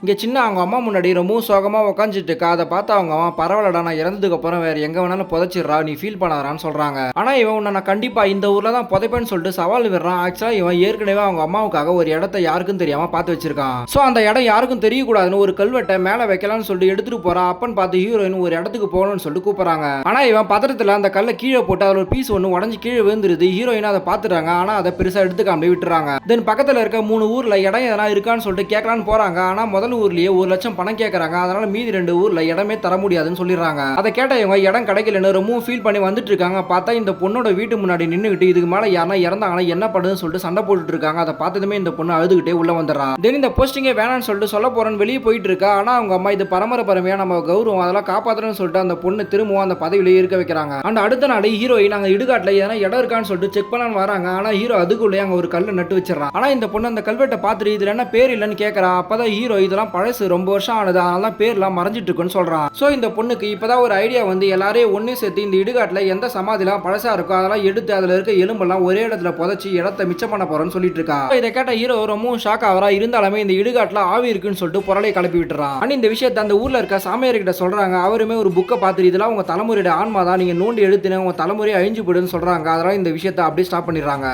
இங்க சின்ன அவங்க அம்மா முன்னாடி ரொம்பவும் சோகமா உட்காந்துட்டு இருக்கா. அதை பார்த்து அவங்க அம்மா, பரவாயில்லடா, நான் இறந்ததுக்கு அப்புறம் வேற எங்க வேணாலும் புதைச்சிடுறா, நீ ஃபீல் பண்ணாதான்னு சொல்றாங்க. ஆனா இவன் உன்னை நான் கண்டிப்பா இந்த ஊர்ல தான் புதைப்பேன்னு சொல்லிட்டு சவால் விடுறான். ஆக்சுவலா இவன் ஏற்கனவே அவங்க அம்மாவுக்காக ஒரு இடத்த யாருக்கும் தெரியாம பார்த்து வச்சிருக்கான். சோ அந்த இடம் யாருக்கும் தெரியக்கூடாதுன்னு ஒரு கல்வெட்டை மேல வைக்கலாம்னு சொல்லிட்டு எடுத்துட்டு போறான். அப்பன்னு பார்த்து ஹீரோயின் ஒரு இடத்துக்கு போகணும்னு சொல்லிட்டு கூப்பிடுறாங்க. ஆனா இவன் பதட்டத்துல அந்த கல்லை கீழே போட்டு அதுல ஒரு பீஸ் ஒன்று உடஞ்சி கீழே விழுந்துருது. ஹீரோயின் அதை பார்த்துறாங்க. ஆனா அதை பெருசா எடுத்துக்காம விட்டுறாங்க. தென் பக்கத்துல இருக்க 3 ஊர்ல இடம் எதனா இருக்கான்னு சொல்லிட்டு கேட்கலான்னு போறாங்க. ஆனா முதல் ஊர்லயே 1,00,000 பணம் கேட்கறாங்க. அதனால மீதி 2 ஊர்ல இடமே தர முடியாதுன்னு சொல்லிடுறாங்க. அதை கேட்ட இவங்க இடம் கிடைக்கலன்னு ரொம்பவும் ஃபீல் பண்ணி வந்துட்டு இருக்காங்க. பார்த்தா இந்த பொண்ணோட வீட்டு முன்னாடி நின்னுகிட்டு இதுக்கு மேல யாரா இறந்தாங்கன்னா என்ன பண்ணுன்னு சொல்லிட்டு சண்டை போட்டுட்டு இருக்காங்க. அதை பார்த்ததுமே இந்த பொண்ணு அழுதுகிட்டே உள்ள வந்துடுறா. தென் இந்த போஸ்டிங்கே வேணான்னு சொல்லிட்டு சொல்ல போறேன்னு வெளியே போயிட்டு இருக்கா. ஆனா அவங்க அம்மா இது பரம்பரையா நம்ம கௌரவம், அதெல்லாம் காப்பாத்துறேன்னு சொல்லிட்டு அந்த பொண்ணு திரும்பவும் அந்த பதவியிலே இருக்க வைக்கிறாங்க. அந்த அடுத்த நாள் ஹீரோயின் அங்க இடுகாட்டுல எதனா இடம் இருக்கான்னு சொல்லிட்டு செக் பண்ணலான்னு வராங்க. ஆனா ஹீரோ அதுக்குள்ளே அங்க ஒரு கல்லை நட்டு வச்சிடறான். ஆனா இந்த பொண்ணு அந்த கல்வெட்டை பார்த்துட்டு இதுல என்ன பேர் இல்லைன்னு கேட்கறா. அப்பதான் ஹீரோ இதெல்லாம் பழசு, ரொம்ப வருஷம் ஆனது, அதனால பேர்லாம் மறைஞ்சிட்டு இருக்குன்னு சொல்றான். சோ இந்த பொண்ணுக்கு இப்பதான் ஒரு ஐடியா வந்து எல்லாரையும் ஒண்ணு சேர்த்து இந்த இடுகாட்டுல எந்த சமாதிலாம் பழசா இருக்கோ அதெல்லாம் எடுத்து அதுல இருக்க எலும்பெல்லாம் ஒரே இடத்துல புதைச்சி இடத்தை மிச்சம் பண்ண போறேன்னு சொல்லிட்டு இருக்கா. இதை கேட்ட ஹீரோ ரொம்பவும் ஷாக் ஆவரா. இருந்தாலுமே இந்த இடுகாட்டுல ஆவி இருக்குன்னு சொல்லிட்டு பொருளை கிளப்பி விட்டுறான். ஆனா இந்த விஷயத்தை அந்த ஊர்ல இருக்க சாமியார் கிட்ட சொல்றாங்க. அவருமே ஒரு புக்கை பார்த்துட்டு இதெல்லாம் உங்க தலைமுறையோட ஆன்மா தான், நீங்க நோண்டி எடுத்துன உங்க தலைமுறையை அழிஞ்சு போடுன்னு சொல்றாங்க. அதனால இந்த விஷயத்தை அப்படியே ஸ்டாப் பண்ணிடுறாங்க.